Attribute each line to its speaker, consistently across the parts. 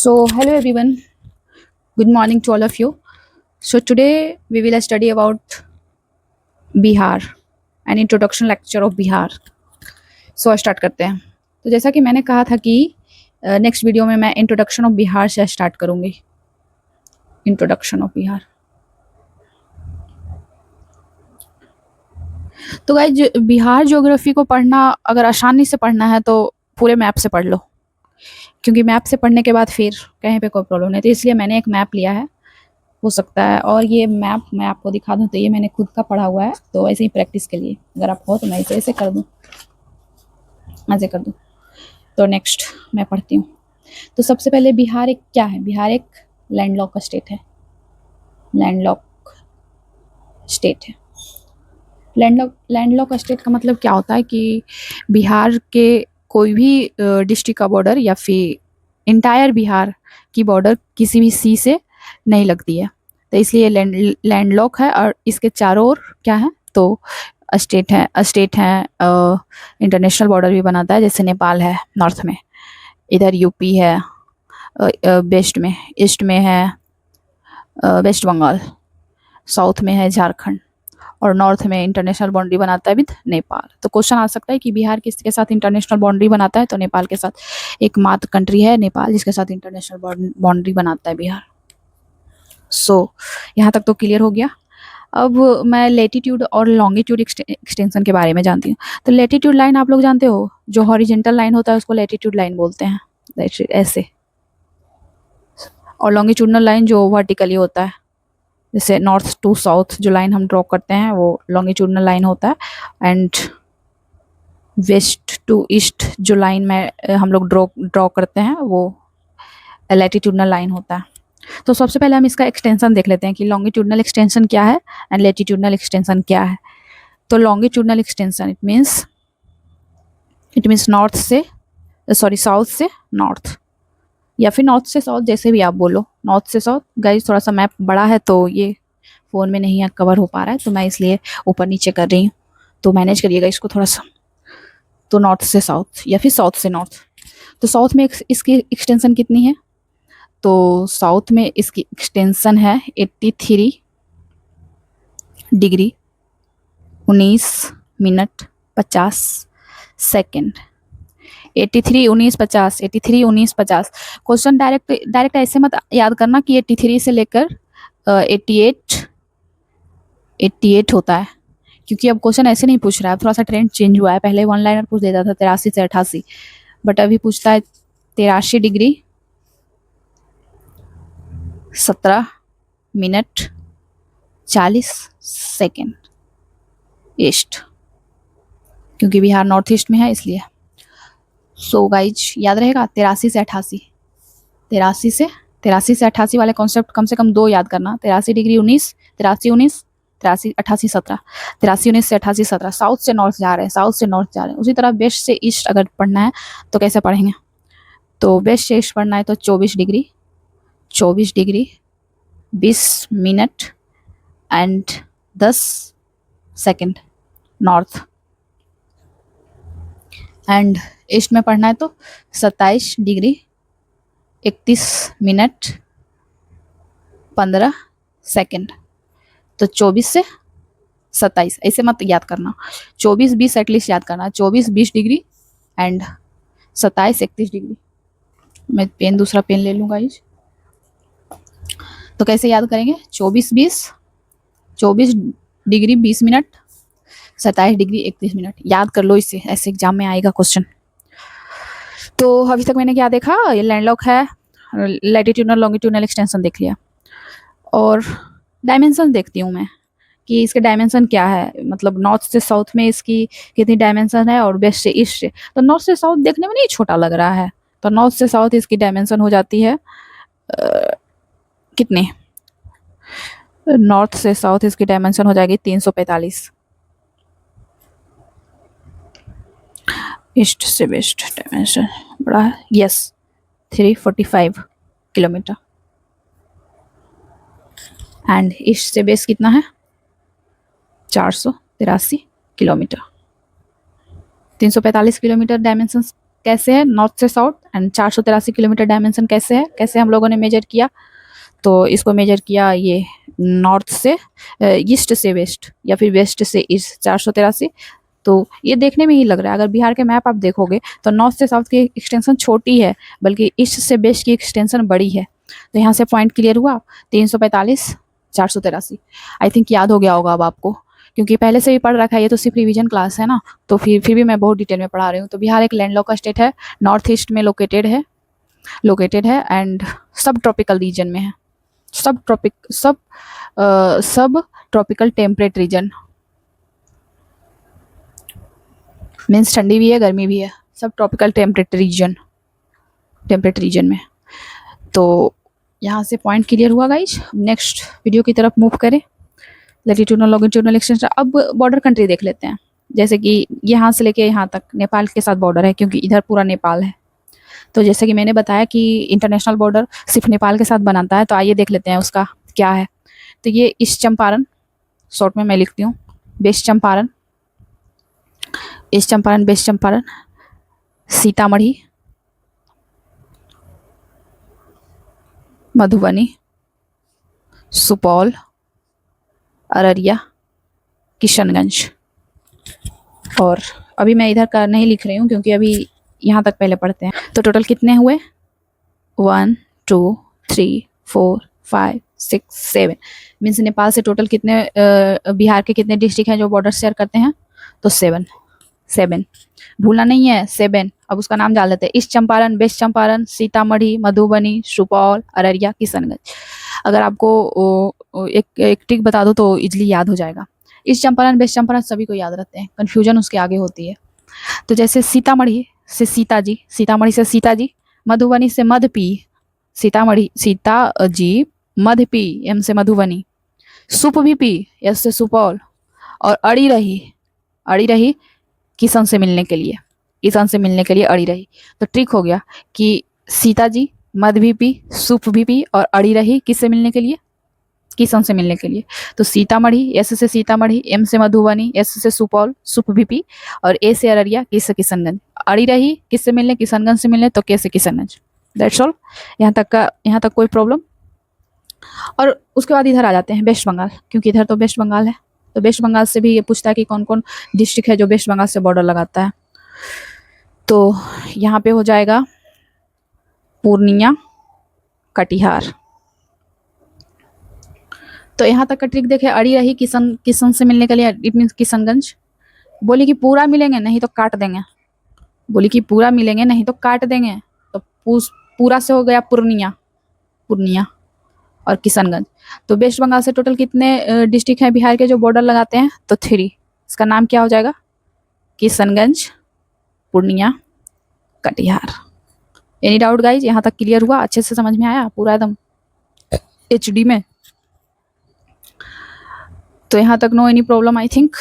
Speaker 1: So, hello everyone. Good morning to all of you. So, today we will study about Bihar, an introduction lecture of Bihar. So, start करते हैं. तो जैसा कि मैंने कहा था कि नेक्स्ट वीडियो में मैं इंट्रोडक्शन ऑफ बिहार से स्टार्ट करूंगी. Introduction of Bihar. तो गाइज बिहार ज्योग्राफी को पढ़ना अगर आसानी से पढ़ना है तो पूरे मैप से पढ़ लो, क्योंकि मैप से पढ़ने के बाद फिर कहीं पे कोई प्रॉब्लम नहीं. तो इसलिए मैंने एक मैप लिया है, हो सकता है. और ये मैप मैं आपको दिखा दूं तो ये मैंने खुद का पढ़ा हुआ है, तो ऐसे ही प्रैक्टिस के लिए अगर आप हो तो मैं इसे ऐसे कर दूं, ऐसे कर दूं. तो नेक्स्ट मैं पढ़ती हूँ. तो सबसे पहले बिहार एक क्या है? बिहार एक लैंडलॉक स्टेट है. लैंडलॉक स्टेट है. लैंडलॉक स्टेट का मतलब क्या होता है कि बिहार के कोई भी डिस्ट्रिक्ट का बॉर्डर या फिर इंटायर बिहार की बॉर्डर किसी भी सी से नहीं लगती है, तो इसलिए लैंडलॉक है. और इसके चारों ओर क्या है? तो स्टेट है. इंटरनेशनल बॉर्डर भी बनाता है, जैसे नेपाल है नॉर्थ में, इधर यूपी है वेस्ट में, ईस्ट में है वेस्ट बंगाल, साउथ में है झारखंड, और नॉर्थ में इंटरनेशनल बाउंड्री बनाता है विद नेपाल. तो क्वेश्चन आ सकता है कि बिहार किसके साथ इंटरनेशनल बाउंड्री बनाता है? तो नेपाल के साथ. एकमात्र कंट्री है नेपाल जिसके साथ इंटरनेशनल बाउंड्री बनाता है बिहार. सो यहाँ तक तो क्लियर हो गया. अब मैं लेटीट्यूड और लॉन्गिट्यूड एक्सटेंशन के बारे में जानती हूँ. तो लेटीट्यूड लाइन आप लोग जानते हो, जो हॉरिजेंटल लाइन होता है उसको लेटीट्यूड लाइन बोलते हैं, ऐसे. और लॉन्गिट्यूडनल लाइन जो वर्टिकली होता है, जैसे नॉर्थ टू साउथ जो लाइन हम ड्रॉ करते हैं वो लॉन्गिट्यूडनल लाइन होता है. एंड वेस्ट टू ईस्ट जो लाइन में हम लोग ड्रॉ करते हैं वो लैटिट्यूडनल लाइन होता है. तो सबसे पहले हम इसका एक्सटेंशन देख लेते हैं कि लॉन्गिट्यूडनल एक्सटेंशन क्या है एंड लैटिट्यूडनल एक्सटेंशन क्या है. तो longitudinal extension it means north से साउथ से नॉर्थ, या फिर नॉर्थ से साउथ, जैसे भी आप बोलो. नॉर्थ से साउथ. गाइस थोड़ा सा मैप बड़ा है तो ये फ़ोन में नहीं कवर हो पा रहा है, तो मैं इसलिए ऊपर नीचे कर रही हूँ, तो मैनेज करिएगा इसको थोड़ा सा. तो नॉर्थ से साउथ या फिर साउथ से नॉर्थ. तो साउथ में इसकी एक्सटेंशन कितनी है? तो साउथ में इसकी एक्सटेंशन है 83 degree 19 minute 50 second. 83 19 50, 83 19 50. Question direct ऐसे मत याद करना कि 83 से लेकर 88 होता है, क्योंकि अब क्वेश्चन ऐसे नहीं पूछ रहा है. थोड़ा सा ट्रेंड चेंज हुआ है. पहले वन लाइनर पूछ देता था 83 से 88, बट अभी पूछता है 83 डिग्री 17 मिनट 40 सेकेंड ईस्ट, क्योंकि बिहार नॉर्थ ईस्ट में है इसलिए. सो गाइज याद रहेगा 83 से 88. 83 से 88 वाले कॉन्सेप्ट कम से कम दो याद करना. 83 डिग्री 19, 83 19, 83 88 17. 83 19 से 88 17. साउथ से नॉर्थ जा रहे हैं, साउथ से नॉर्थ जा रहे हैं. उसी तरह वेस्ट से ईस्ट अगर पढ़ना है तो कैसे पढ़ेंगे? तो वेस्ट से ईस्ट पढ़ना है तो 24 degree 20 minute and 10 second north. And east में पढ़ना है तो 27 डिग्री 31 मिनट 15 सेकेंड. तो 24 से 27 ऐसे मत याद करना, 24 20 एटलीस्ट याद करना. 24 20 डिग्री एंड 27 31 डिग्री. मैं दूसरा पेन ले लूँगा इस. तो कैसे याद करेंगे? 24 डिग्री 20 मिनट 27 डिग्री 31 मिनट. याद कर लो इसे, ऐसे एग्जाम में आएगा क्वेश्चन. तो अभी तक मैंने क्या देखा? ये लैंडलॉक है, लैटिट्यूडनल लॉन्गिट्यूडनल एक्सटेंशन देख लिया. और डायमेंशन देखती हूँ मैं कि इसके डायमेंशन क्या है, मतलब नॉर्थ से साउथ में इसकी कितनी डायमेंशन है और वेस्ट से ईस्ट से. तो नॉर्थ से साउथ देखने में नहीं छोटा लग रहा है, तो नॉर्थ से साउथ इसकी डायमेंशन हो जाती है कितने? नॉर्थ से साउथ इसकी डायमेंशन हो जाएगी 345. ईस्ट से वेस्ट डायमेंशन बड़ा है, यस 345 किलोमीटर. एंड ईस्ट से वेस्ट कितना है? 483 किलोमीटर. 345 किलोमीटर डायमेंशन कैसे है, नॉर्थ से साउथ, एंड 483 किलोमीटर डायमेंशन कैसे है, कैसे हम लोगों ने मेजर किया, तो इसको मेजर किया ये नॉर्थ से ईस्ट से वेस्ट या फिर वेस्ट से ईस्ट 483। तो ये देखने में ही लग रहा है, अगर बिहार के मैप आप देखोगे तो नॉर्थ से साउथ की एक्सटेंशन छोटी है, बल्कि ईस्ट से वेस्ट की एक्सटेंशन बड़ी है। तो यहाँ से पॉइंट क्लियर हुआ, 345 483। आई थिंक याद हो गया होगा अब आपको, क्योंकि पहले से भी पढ़ रखा है, ये तो सिर्फ रिवीजन क्लास है ना, तो फिर भी मैं बहुत डिटेल में पढ़ा रही हूँ। तो बिहार एक लैंडलॉक का स्टेट है, नॉर्थ ईस्ट में लोकेटेड है एंड सब ट्रॉपिकल रीजन में है, सब ट्रॉपिकल टेम्परेट रीजन, मीन्स ठंडी भी है गर्मी भी है, सब ट्रॉपिकल टेम्परेट रीजन में। तो यहाँ से पॉइंट क्लियर हुआ गाइज। नेक्स्ट वीडियो की तरफ मूव करें, लैटिट्यूडनल लॉन्गिट्यूडनल एक्सटेंशन। अब बॉर्डर कंट्री देख लेते हैं, जैसे कि यहाँ से लेके यहाँ तक नेपाल के साथ बॉर्डर है, क्योंकि इधर पूरा नेपाल है। तो जैसे कि मैंने बताया कि इंटरनेशनल बॉर्डर सिर्फ नेपाल के साथ बनाता है, तो आइए देख लेते हैं उसका क्या है। तो ये ईस्ट चंपारण, शॉर्ट में मैं लिखती हूँ west Champaran, east Champaran, west Champaran, Sitamarhi, Madhubani, Supaul, Araria, Kishanganj. और अभी मैं इधर का नहीं लिख रही हूँ, क्योंकि अभी यहाँ तक पहले पढ़ते हैं। तो टोटल कितने हुए, 1 2 3 4 5 6 7, मीन्स नेपाल से टोटल कितने बिहार के कितने डिस्ट्रिक्ट हैं जो बॉर्डर शेयर करते हैं, तो 7 भूलना नहीं है, 7। अब उसका नाम डाल देते हैं, ईस्ट चंपारण, वेस्ट चंपारण, सीतामढ़ी, मधुबनी, सुपौल, अररिया, किशनगंज। अगर आपको एक ट्रिक बता दो तो इजली याद हो जाएगा। ईस्ट चंपारण, वेस्ट चंपारण सभी को याद रहते हैं, कन्फ्यूजन उसके आगे होती है। तो जैसे सीतामढ़ी से सीताजी, सीतामढ़ी से सीताजी, मधुबनी से मधपी, सीतामढ़ी सीताजी, मधपी, एम से मधुबनी, सुप भी पी, एस से सुपौल, और अड़ी रही किशन से मिलने के लिए अड़ी रही। तो ट्रिक हो गया कि सीताजी, मध भी पी, सुप भी पी, और अड़ी रही किससे मिलने के लिए, किशन से मिलने के लिए। तो सीतामढ़ी, एस से सीतामढ़ी, एम से मधुबनी, एस से सुपौल, सुप भी पी, और ए से अररिया, किस से किशनगंज। अड़ी रही किससे मिलने, किशनगंज से मिलने, तो के से किशनगंज। That's all. यहाँ तक कोई प्रॉब्लम। और उसके बाद इधर आ जाते हैं वेस्ट बंगाल, क्योंकि इधर तो वेस्ट बंगाल है। तो वेस्ट बंगाल से भी ये पूछता है कि कौन कौन डिस्ट्रिक्ट है जो वेस्ट बंगाल से बॉर्डर लगाता है। तो यहाँ पे हो जाएगा पूर्णिया, कटिहार। तो यहाँ तक का ट्रिक देखे, अड़ी रही किशन से मिलने के लिए, इट मीन्स किशनगंज। बोली कि पूरा मिलेंगे नहीं तो काट देंगे, तो पूरा से हो गया पूर्णिया और किशनगंज। तो वेस्ट बंगाल से टोटल कितने डिस्ट्रिक्ट हैं बिहार के जो बॉर्डर लगाते हैं, तो 3। इसका नाम क्या हो जाएगा, Kishanganj, Purnia, Katihar. Any doubt guys, यहाँ तक क्लियर हुआ, अच्छे से समझ में आया पूरा एकदम HD में। तो यहाँ तक no any problem I think.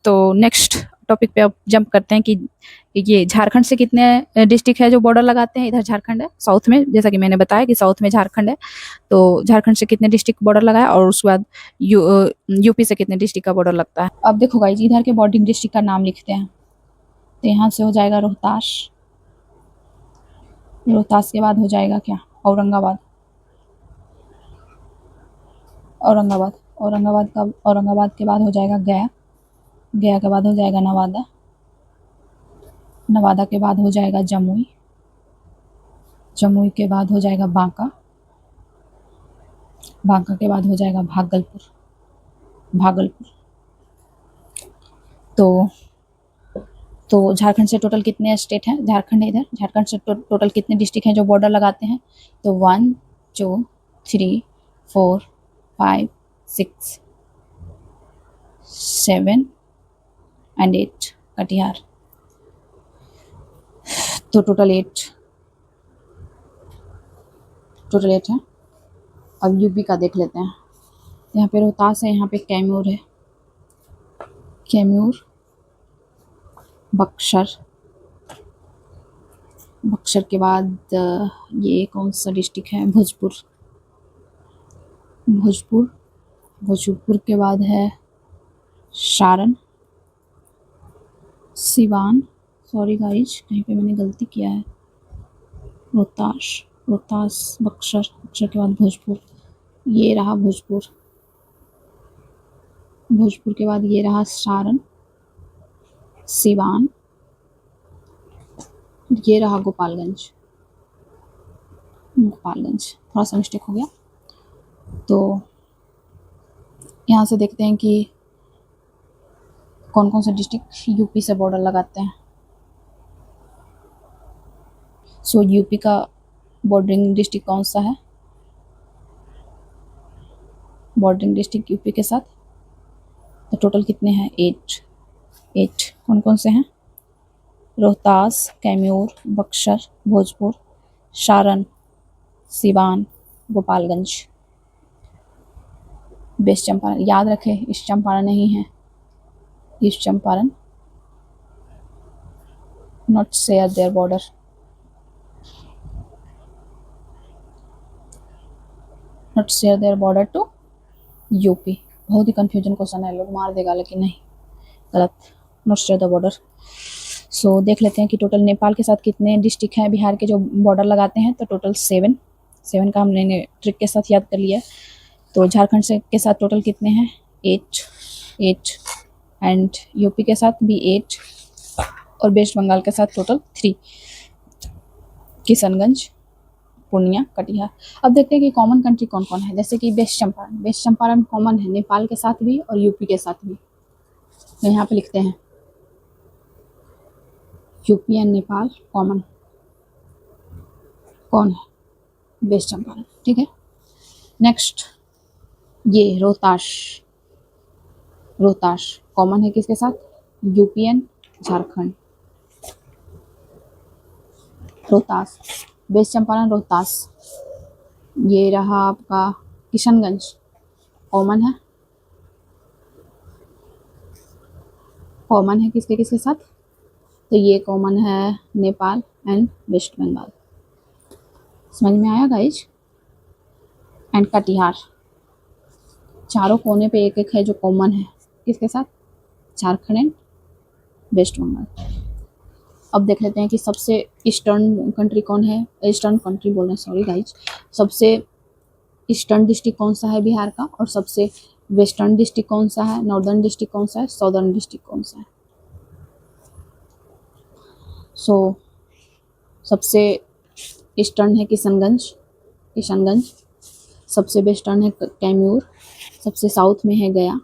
Speaker 1: तो नेक्स्ट टॉपिक पे अब जंप करते हैं कि ये झारखंड से कितने डिस्ट्रिक्ट है जो बॉर्डर लगाते हैं। इधर झारखंड है साउथ में, जैसा कि मैंने बताया कि साउथ में झारखंड है। तो झारखंड से कितने डिस्ट्रिक्ट बॉर्डर लगाया, और उसके बाद यूपी से कितने डिस्ट्रिक्ट का बॉर्डर लगता है। अब देखो गाइज, इधर के बॉर्डरिंग डिस्ट्रिक्ट का नाम लिखते हैं। तो यहाँ से हो जाएगा रोहतास के बाद हो जाएगा क्या, औरंगाबाद औरंगाबाद के बाद हो जाएगा गया के बाद हो जाएगा नवादा के बाद हो जाएगा जमुई के बाद हो जाएगा बांका के बाद हो जाएगा भागलपुर। तो झारखंड से टोटल कितने स्टेट हैं, झारखंड है इधर, झारखंड से टोटल कितने डिस्ट्रिक्ट हैं जो बॉर्डर लगाते हैं, तो 1 2 3 4 5 6 7 and 8 कटिहार। तो टोटल 8 है। अब यूपी का देख लेते हैं। यहाँ पे रोहतास है, यहाँ पे कैमूर, बक्सर के बाद ये कौन सा डिस्ट्रिक्ट है, भोजपुर के बाद है सारण, सिवान, सॉरी गाइज, कहीं पे मैंने गलती किया है। रोहतास, रोहतास, बक्सर, बक्सर के बाद भोजपुर, ये रहा भोजपुर, भोजपुर के बाद ये रहा सारण, सिवान, ये रहा गोपालगंज, गोपालगंज, थोड़ा सा मिस्टेक हो गया। तो यहाँ से देखते हैं कि कौन कौन से डिस्ट्रिक्ट यूपी से बॉर्डर लगाते हैं। सो यूपी का बॉर्डरिंग डिस्ट्रिक्ट कौन सा है? बॉर्डरिंग डिस्ट्रिक्ट यूपी के साथ तो टोटल कितने हैं? 8। कौन कौन से हैं? रोहतास, कैमूर, बक्सर, भोजपुर, सारण, सिवान, गोपालगंज। वेस्ट चंपारण याद रखें, ईस्ट चंपारण नहीं है। East Champaran not share their border. Not share their border to UP. बहुत ही कंफ्यूजन क्वेश्चन है, लोग मार देगा, लेकिन नहीं, गलत। Not share the border. सो देख लेते हैं कि टोटल नेपाल के साथ कितने डिस्ट्रिक्ट हैं बिहार के जो बॉर्डर लगाते हैं। तो टोटल 7 का हमने ट्रिक के साथ याद कर लिया। तो झारखंड से के साथ टोटल कितने हैं? 8 एंड यूपी के साथ भी 8 और वेस्ट बंगाल के साथ टोटल 3। किशनगंज, पूर्णिया, कटिहार। अब देखते हैं कि कॉमन कंट्री कौन कौन है। जैसे कि west Champaran, west Champaran common है नेपाल के साथ भी और यूपी के साथ भी। तो यहाँ पे लिखते हैं यूपी एंड नेपाल कॉमन कौन है? वेस्ट चंपारण, ठीक है। नेक्स्ट ये रोहतास, रोहतास कॉमन है किसके साथ? UP and Jharkhand. Rohtas, west Champaran, Rohtas. ये रहा आपका किशनगंज, कॉमन है। कॉमन है किसके किसके साथ? तो ये कॉमन है नेपाल एंड वेस्ट बंगाल। समझ में आया गाइज? एंड कटिहार, चारों कोने पे एक एक है जो कॉमन है किसके साथ? Jharkhand and west Bengal. अब देख लेते हैं कि सबसे ईस्टर्न कंट्री कौन है। ईस्टर्न कंट्री बोल रहे हैं, सॉरी गाइज। सबसे ईस्टर्न डिस्ट्रिक्ट कौन सा है बिहार का, और सबसे वेस्टर्न डिस्ट्रिक्ट कौन सा है, नॉर्दर्न डिस्ट्रिक्ट कौन सा है, साउदर्न डिस्ट्रिक्ट कौन सा है। सो सबसे ईस्टर्न है किशनगंज, किशनगंज। सबसे वेस्टर्न है कैमूर। सबसे साउथ में है गया,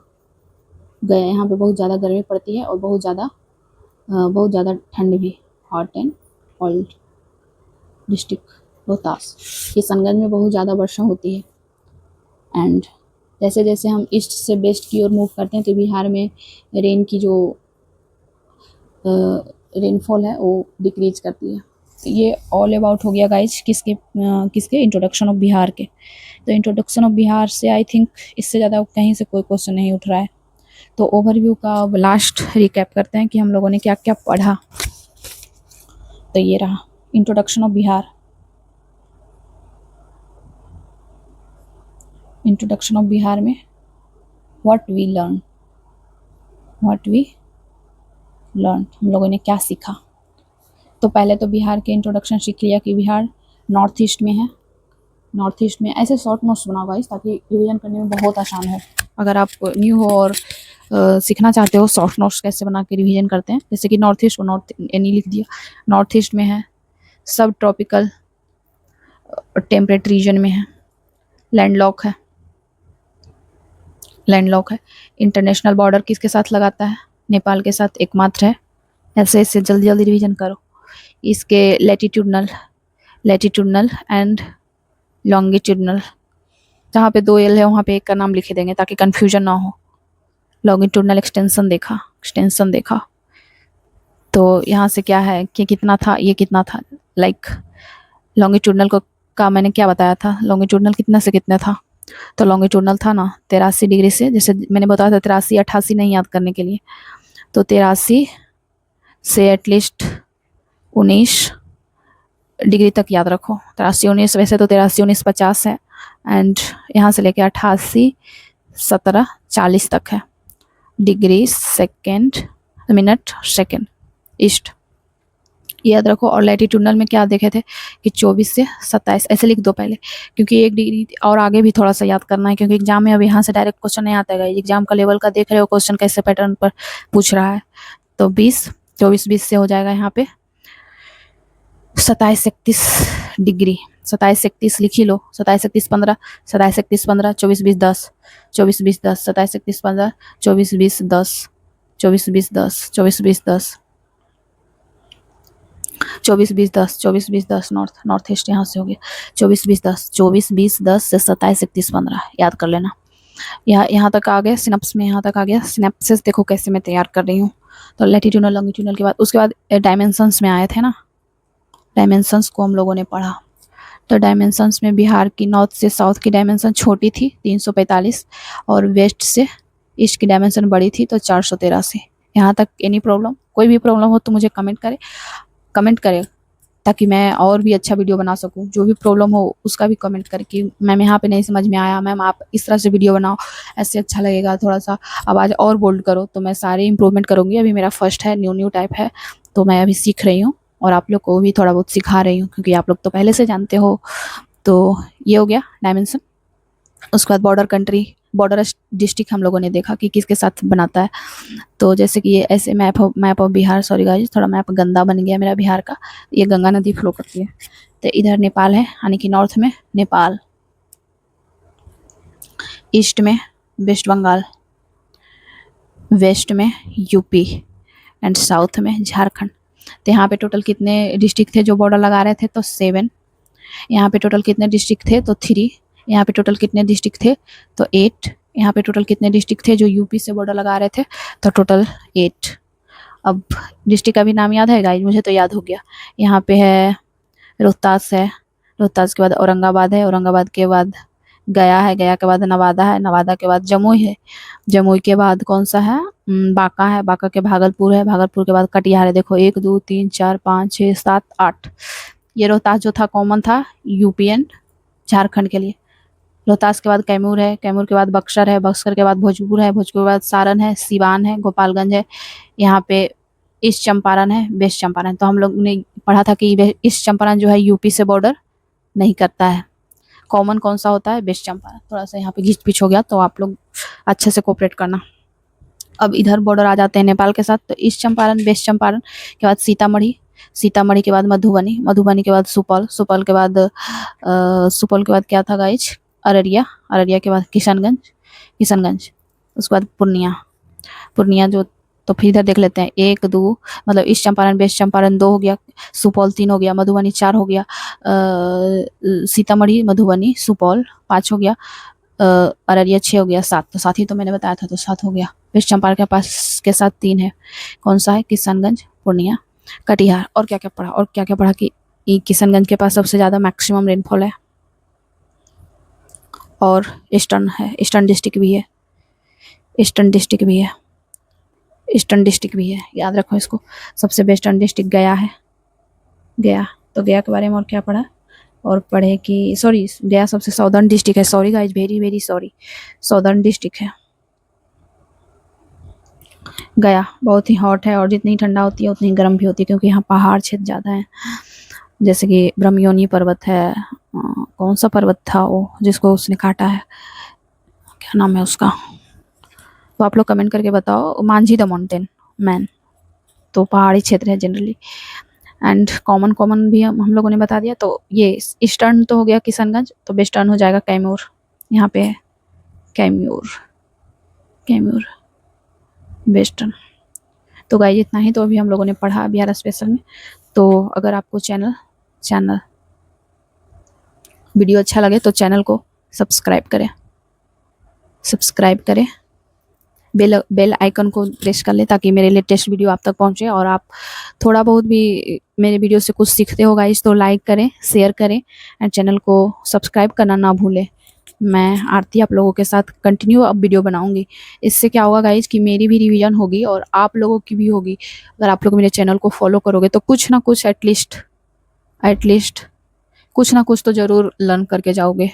Speaker 1: गया। यहाँ पे बहुत ज़्यादा गर्मी पड़ती है और बहुत ज़्यादा ठंड भी। Hot and cold district Rohtas. Kishanganj में बहुत ज़्यादा वर्षा होती है। एंड जैसे जैसे हम ईस्ट से वेस्ट की ओर मूव करते हैं तो बिहार में रेन की जो रेनफॉल है वो डिक्रीज करती है। तो ये ऑल अबाउट हो गया गाइज किसके इंट्रोडक्शन ऑफ बिहार के। तो इंट्रोडक्शन ऑफ बिहार से आई थिंक इससे ज़्यादा कहीं से कोई क्वेश्चन नहीं उठ रहा है। तो ओवरव्यू का अब लास्ट रिकैप करते हैं कि हम लोगों ने क्या क्या पढ़ा। तो ये रहा introduction of Bihar. Introduction of Bihar में व्हाट वी लर्न, हम लोगों ने क्या सीखा। तो पहले तो बिहार के इंट्रोडक्शन सीख लिया कि बिहार नॉर्थ ईस्ट में है। नॉर्थ ईस्ट में ऐसे शॉर्ट नोट्स बनाओ गाइस ताकि रिवीजन करने में बहुत आसान हो। अगर आप न्यू हो और सीखना चाहते हो शॉर्ट नोट्स कैसे बना के रिवीजन करते हैं, जैसे कि नॉर्थ ईस्ट को नॉर्थ एनी लिख दिया। नॉर्थ ईस्ट में है, सब ट्रॉपिकल टेम्परेट रीजन में है, लैंडलॉक है, इंटरनेशनल बॉर्डर किसके साथ लगाता है? नेपाल के साथ एकमात्र है। ऐसे ऐसे जल्दी जल्दी रिवीजन करो। इसके लैटिट्यूडनल एंड लॉन्गिट्यूडनल, जहाँ पे 2 L है वहाँ पे एक का नाम लिख देंगे ताकि कन्फ्यूजन ना हो। लॉन्गिट्यूडनल एक्सटेंशन देखा तो यहाँ से क्या है कि कितना था, ये कितना था। लाइक लॉन्गिट्यूडनल का मैंने क्या बताया था, लॉन्गिट्यूडनल कितना से कितना था। तो लॉन्गिट्यूडनल था ना 83 डिग्री से, जैसे मैंने बताया था 83 88 नहीं याद करने के लिए। तो 83 से एटलीस्ट 19 डिग्री तक याद रखो। 83 19, वैसे तो 83 19 50 है। एंड यहाँ से लेके 88 17 40 तक है degree second minute second east. याद रखो। और लैटिट्यूडनल में क्या देखे थे कि 24 से 27, ऐसे लिख दो पहले, क्योंकि 1 डिग्री और आगे भी थोड़ा सा याद करना है, क्योंकि एग्जाम में अब यहाँ से डायरेक्ट क्वेश्चन नहीं आता है। एग्जाम का लेवल का देख रहे हो क्वेश्चन कैसे पैटर्न पर पूछ रहा है। तो 20, 24, 20 से हो जाएगा यहाँ पे 27, 31 डिग्री। 27, 31 लिख ही लो। 27, 31, 15, 27, 31, 15, 24, 20, 10, 24, 20, 10, 27, 31, 15, 24, 20, 10, 24, 20, 10, 24, 20, 10, 24, 20, 10, 24, 20, 10, नॉर्थ ईस्ट यहाँ से हो गया। 24, 20, 10, 24, 20, 10 से 27, 31, 15 याद कर लेना। यहाँ तक आ गया सिनप्स में, यहाँ तक आ गया। सिनेप्सिस देखो कैसे मैं तैयार कर रही हूँ। तो लैटिट्यूडनल लॉन्गिट्यूडनल के बाद उसके बाद डायमेंशंस में आए थे ना, डायमेंशंस को हम लोगों ने पढ़ा। तो डायमेंशंस में बिहार की नॉर्थ से साउथ की डायमेंशन छोटी थी 345, और वेस्ट से ईस्ट की डायमेंशन बड़ी थी तो 483। यहाँ तक एनी प्रॉब्लम? कोई भी प्रॉब्लम हो तो मुझे कमेंट करें ताकि मैं और भी अच्छा वीडियो बना सकूं। जो भी प्रॉब्लम हो उसका भी कमेंट करें कि मैम यहाँ पे नहीं समझ में आया, मैम आप इस तरह से वीडियो बनाओ, ऐसे अच्छा लगेगा, थोड़ा सा आवाज़ और बोल्ड करो। तो मैं सारे इंप्रूवमेंट करूँगी। अभी मेरा फर्स्ट है, न्यू टाइप है, तो मैं अभी सीख रही हूँ और आप लोग को भी थोड़ा बहुत सिखा रही हूँ, क्योंकि आप लोग तो पहले से जानते हो। तो ये हो गया डायमेंशन। उसके बाद बॉर्डर कंट्री, बॉर्डर डिस्ट्रिक्ट हम लोगों ने देखा कि किसके साथ बनाता है। तो जैसे कि ये ऐसे map of Bihar, sorry guys थोड़ा मैप गंदा बन गया मेरा बिहार का। ये गंगा नदी फ्लो करती है। तो इधर नेपाल है, यानी कि नॉर्थ में नेपाल, ईस्ट में वेस्ट बंगाल, वेस्ट में यूपी एंड साउथ में झारखंड। तो यहाँ पे टोटल कितने डिस्ट्रिक्ट थे जो बॉर्डर लगा रहे थे? तो 7। यहाँ पे टोटल कितने डिस्ट्रिक्ट थे? तो 3। यहाँ पे टोटल कितने डिस्ट्रिक्ट थे? तो 8। यहाँ पे टोटल कितने डिस्ट्रिक्ट थे जो यूपी से बॉर्डर लगा रहे थे? तो टोटल 8। अब डिस्ट्रिक्ट का भी नाम याद है गाइज? मुझे तो याद हो गया। यहाँ पे है रोहतास है, रोहतास के बाद औरंगाबाद है, औरंगाबाद के बाद गया है, गया के बाद नवादा है, नवादा के बाद जमुई है, जमुई के बाद कौन सा है? बांका है, बांका के भागलपुर है, भागलपुर के बाद कटिहार है। देखो 1, 2, 3, 4, 5, 6, 7, 8। ये रोहतास जो था कॉमन था यूपी एंड झारखंड के लिए। रोहतास के बाद कैमूर है, कैमूर के बाद बक्सर है, बक्सर के बाद भोजपुर है, भोजपुर के बाद सारण है, सिवान है, गोपालगंज है। यहाँ पे ईस्ट चंपारण है, वेस्ट चंपारण। तो हम लोग ने पढ़ा था कि ईस्ट चंपारण जो है यूपी से बॉर्डर नहीं करता है। कॉमन कौन सा होता है? वेस्ट चंपारण। थोड़ा सा यहाँ पे घिच पिच हो गया तो आप लोग अच्छे से कोऑपरेट करना। अब इधर बॉर्डर आ जाते हैं नेपाल के साथ। तो ईस्ट चंपारण, वेस्ट चंपारण के बाद सीतामढ़ी, सीतामढ़ी के बाद मधुबनी, मधुबनी के बाद सुपौल, सुपौल के बाद सुपौल के बाद क्या था गाइज? अररिया, अररिया के बाद किशनगंज, किशनगंज उसके बाद पूर्णिया, पूर्णिया जो। तो फिर इधर देख लेते हैं 1, 2, मतलब ईस्ट चंपारण वेस्ट चंपारण 2 हो गया, सुपौल 3 हो गया, मधुबनी 4 हो गया, सीतामढ़ी मधुबनी सुपौल 5 हो गया, अररिया 6 हो गया, 7। तो 7 ही तो मैंने बताया था, तो 7 हो गया। वेस्ट चंपारण के पास के साथ 3 है, कौन सा है? किशनगंज, पूर्णिया, कटिहार। और क्या क्या पढ़ा? और क्या क्या पढ़ा कि किशनगंज के पास सबसे ज़्यादा मैक्सिमम रेनफॉल है, और ईस्टर्न है, ईस्टर्न डिस्ट्रिक्ट भी है, ईस्टर्न डिस्ट्रिक्ट भी है, ईस्टर्न डिस्ट्रिक्ट भी है, याद रखो इसको। सबसे वेस्टर्न डिस्ट्रिक्ट गया है, गया। तो गया के बारे में और क्या पढ़ा? और पढ़े कि सॉरी गया सबसे साउदर्न डिस्ट्रिक्ट है, sorry guys very very sorry, southern district है गया। बहुत ही हॉट है, और जितनी ठंडा होती है उतनी गर्म भी होती है, क्योंकि यहाँ पहाड़ क्षेत्र ज़्यादा है। जैसे कि ब्रह्मयोनी पर्वत है, कौन सा पर्वत था वो जिसको उसने काटा है, क्या नाम है उसका? तो आप लोग कमेंट करके बताओ। Manjhi the mountain man. तो पहाड़ी क्षेत्र है जनरली। एंड कॉमन भी हम लोगों ने बता दिया। तो ये ईस्टर्न तो हो गया किशनगंज, तो वेस्टर्न हो जाएगा कैमूर। यहाँ पे है कैमूर, कैमूर वेस्टर्न। तो गाइस इतना ही तो अभी हम लोगों ने पढ़ा बिहार स्पेशल में। तो अगर आपको चैनल वीडियो अच्छा लगे तो चैनल को सब्सक्राइब करें, बेल आइकन को प्रेस कर ले ताकि मेरे लेटेस्ट वीडियो आप तक पहुंचे। और आप थोड़ा बहुत भी मेरे वीडियो से कुछ सीखते हो गाइस तो लाइक करें, शेयर करें एंड चैनल को सब्सक्राइब करना ना भूलें। मैं आरती आप लोगों के साथ कंटिन्यू अब वीडियो बनाऊंगी। इससे क्या होगा गाइज कि मेरी भी रिवीजन होगी और आप लोगों की भी होगी। अगर आप लोग मेरे चैनल को फॉलो करोगे तो कुछ ना कुछ एटलीस्ट कुछ ना कुछ तो ज़रूर लर्न करके जाओगे।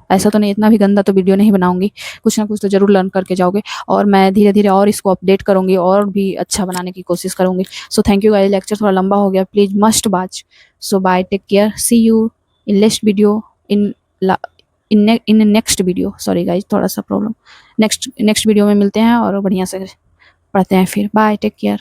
Speaker 1: ऐसा तो नहीं, इतना भी गंदा तो वीडियो नहीं बनाऊंगी, कुछ ना कुछ तो जरूर लर्न करके जाओगे, और मैं धीरे धीरे और इसको अपडेट करूंगी और भी अच्छा बनाने की कोशिश करूंगी। So thank you guys, lecture थोड़ा लंबा हो गया, please must watch. So bye, take care, see you in next video, in in next video. Sorry guys, थोड़ा सा प्रॉब्लम। नेक्स्ट वीडियो में मिलते हैं और बढ़िया से पढ़ते हैं फिर। Bye, take care.